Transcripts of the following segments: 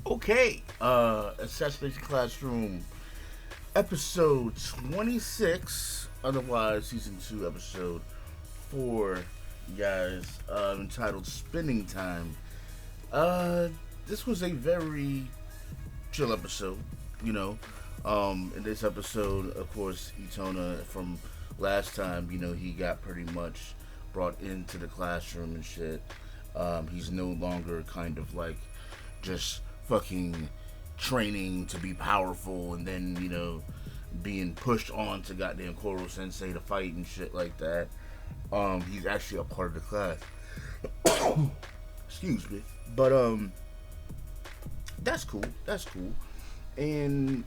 Okay, Assassination Classroom, episode 26, otherwise season 2, episode 4, guys, entitled Spending Time. Uh, this was a very chill episode, you know. In this episode, of course, Itona from last time, he got pretty much brought into the classroom and shit. He's no longer kind of like just fucking training to be powerful and then, being pushed on to goddamn Koro Sensei to fight and shit like that. He's actually a part of the class. Excuse me. But that's cool. That's cool. And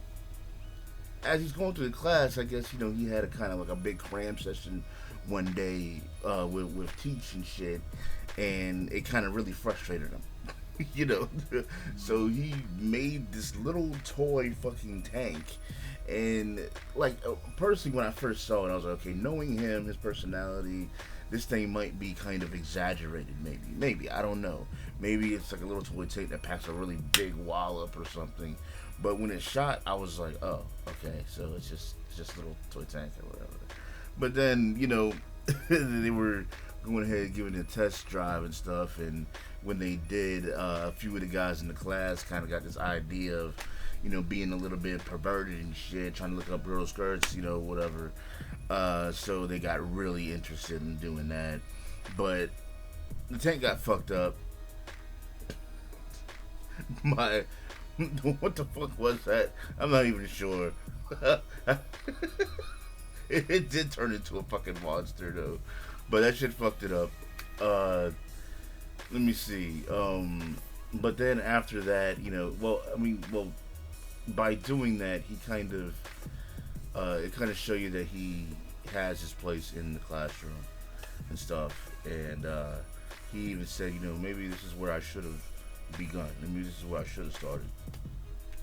as he's going through the class, I guess, he had a kind of like a big cram session one day with Teach and shit, and it kind of really frustrated him. So he made this little toy fucking tank, and like personally when I first saw it, I was like, okay, knowing him, his personality, this thing might be kind of exaggerated. Maybe I don't know. Maybe it's like a little toy tank that packs a really big wallop or something. But when it shot, I was like, oh, okay, so it's just a little toy tank or whatever. But then, they were going ahead and giving it a test drive and stuff, and when they did, a few of the guys in the class kind of got this idea of, being a little bit perverted and shit, trying to look up girl skirts, whatever. So they got really interested in doing that. But the tank got fucked up. What the fuck was that? I'm not even sure. It did turn into a fucking monster though. But that shit fucked it up. Let me see. But then after that, by doing that, he kind of, it kind of show you that he has his place in the classroom and stuff. And he even said, maybe this is where I should have begun. Maybe this is where I should have started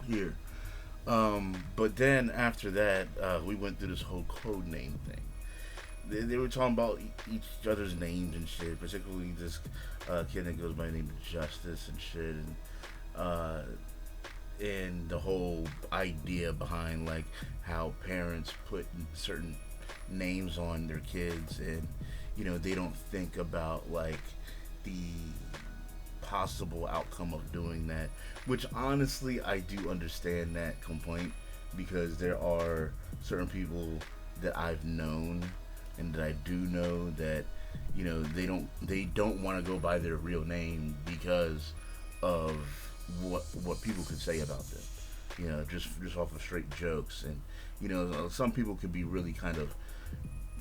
here. But then after that, we went through this whole code name thing. They were talking about each other's names and shit, particularly this kid that goes by the name of Justice and shit, and the whole idea behind like how parents put certain names on their kids, and they don't think about like the possible outcome of doing that, which honestly I do understand that complaint, because there are certain people that I've known and that I do know that they don't want to go by their real name because of what people could say about them, just off of straight jokes. And some people can be really kind of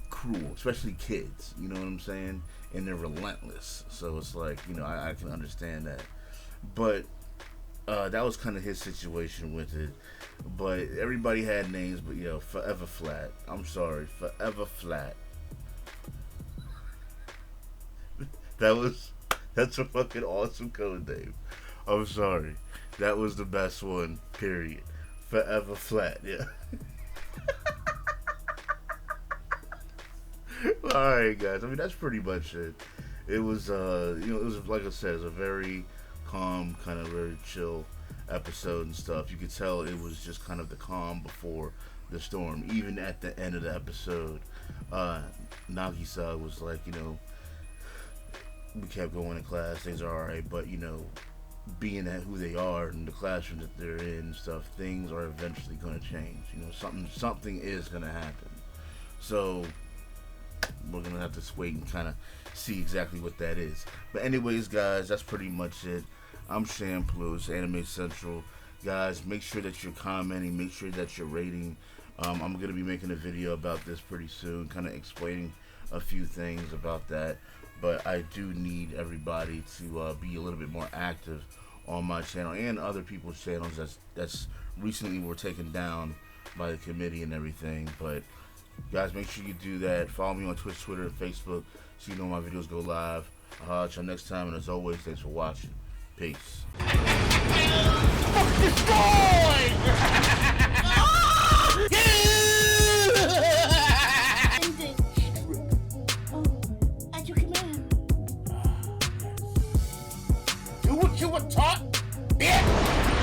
cruel, especially kids, you know what I'm saying, and they're relentless. So it's like, I can understand that. But that was kind of his situation with it. But everybody had names, but Forever Flat. I'm sorry, Forever Flat. That's a fucking awesome code name. I'm sorry. That was the best one, period. Forever Flat, yeah. Alright, guys. I mean, that's pretty much it. It was, it was, like I said, it was a very calm, kind of very chill episode and stuff. You could tell it was just kind of the calm before the storm. Even at the end of the episode, Nagisa was like, we kept going to class, things are alright, but, being at who they are in the classroom that they're in and stuff, things are eventually going to change. Something is going to happen. So we're going to have to wait and kind of see exactly what that is. But anyways, guys, that's pretty much it. I'm CenTruL, it's AnimeCenTruL. Guys, make sure that you're commenting, make sure that you're rating. I'm going to be making a video about this pretty soon, kind of explaining a few things about that. But I do need everybody to be a little bit more active on my channel and other people's channels that's recently were taken down by the committee and everything. But guys, make sure you do that. Follow me on Twitch, Twitter, and Facebook so you know my videos go live. I'll catch you next time, and as always, thanks for watching. Peace.